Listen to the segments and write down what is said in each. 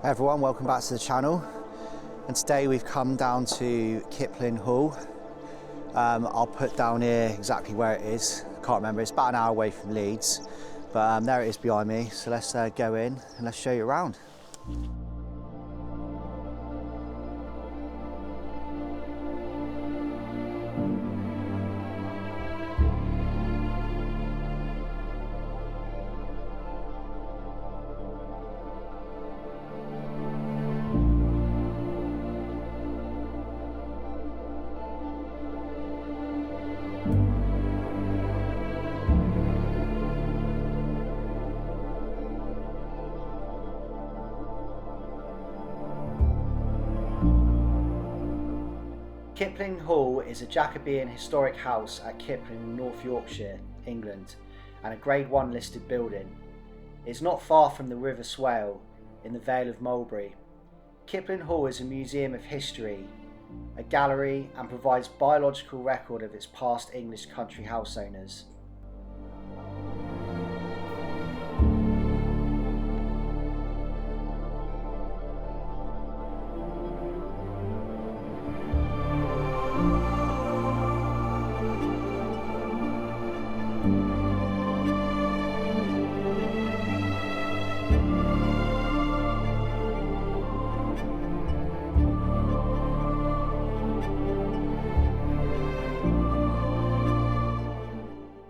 Hey everyone, welcome back to the channel. And today we've come down to Kiplin Hall. I'll put down here exactly where it is. I can't remember, it's about an hour away from Leeds. But there it is behind me. So let's go in and let's show you around. Kiplin Hall is a Jacobean historic house at Kiplin in North Yorkshire, England, and a Grade 1 listed building. It's not far from the River Swale in the Vale of Mowbray. Kiplin Hall is a museum of history, a gallery, and provides biological record of its past English country house owners.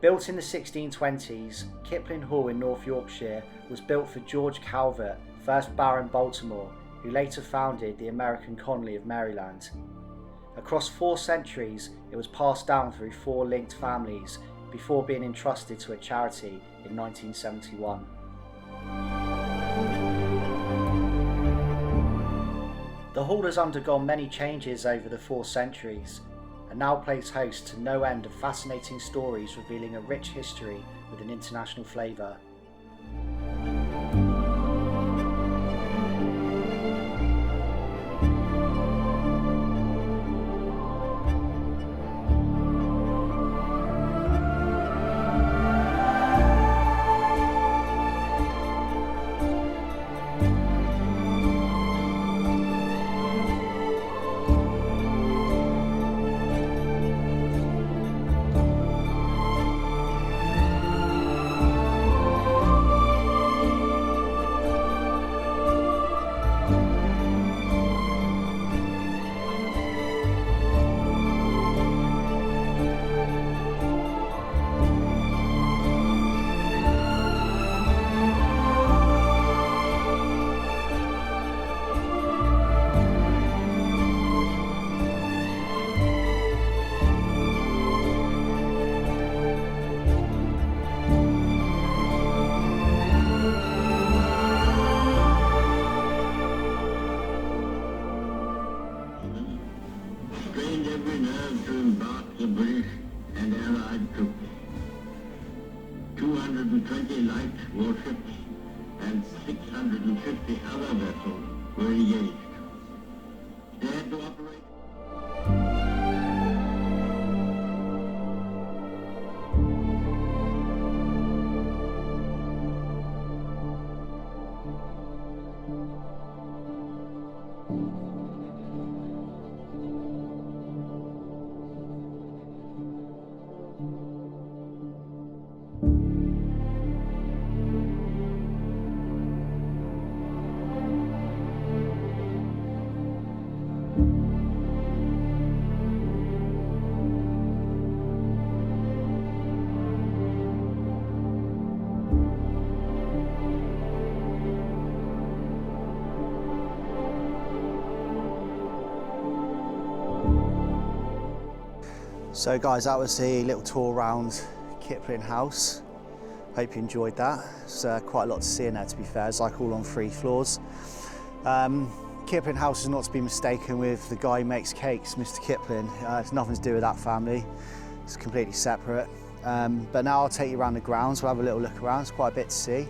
Built in the 1620s, Kiplin Hall in North Yorkshire was built for George Calvert, 1st Baron Baltimore, who later founded the American colony of Maryland. Across 4 centuries, it was passed down through 4 linked families before being entrusted to a charity in 1971. The hall has undergone many changes over the 4 centuries, and now plays host to no end of fascinating stories revealing a rich history with an international flavour. Every nerve to embark the British and Allied troops. 220 light warships and 650 other vessels were engaged. Dared to operate. So guys, that was the little tour around Kiplin House. Hope you enjoyed that. It's quite a lot to see in there, to be fair. It's like all on 3 floors. Kiplin House is not to be mistaken with the guy who makes cakes, Mr. Kiplin. It's nothing to do with that family. It's completely separate. But now I'll take you around the grounds. We'll have a little look around. It's quite a bit to see.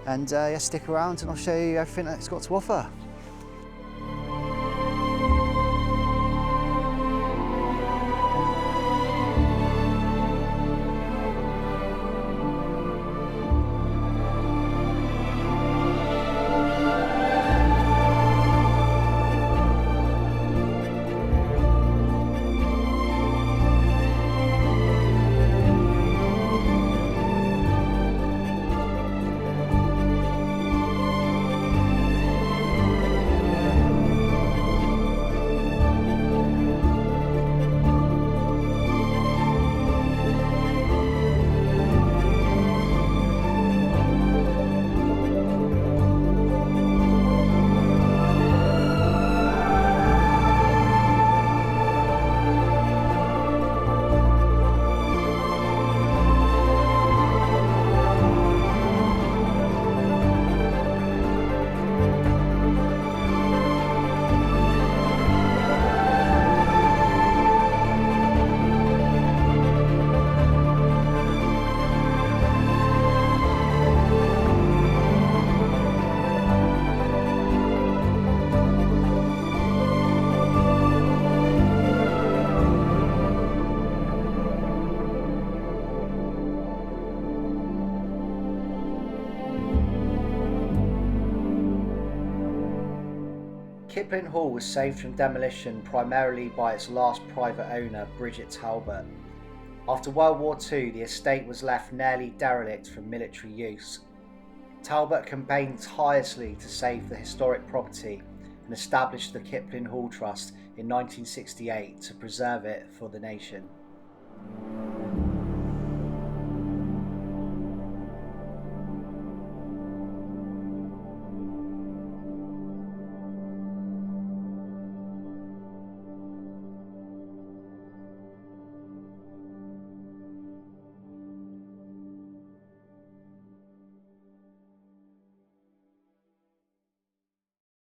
And yeah, stick around and I'll show you everything that it's got to offer. Kiplin Hall was saved from demolition primarily by its last private owner, Bridget Talbot. After World War II, the estate was left nearly derelict for military use. Talbot campaigned tirelessly to save the historic property and established the Kiplin Hall Trust in 1968 to preserve it for the nation.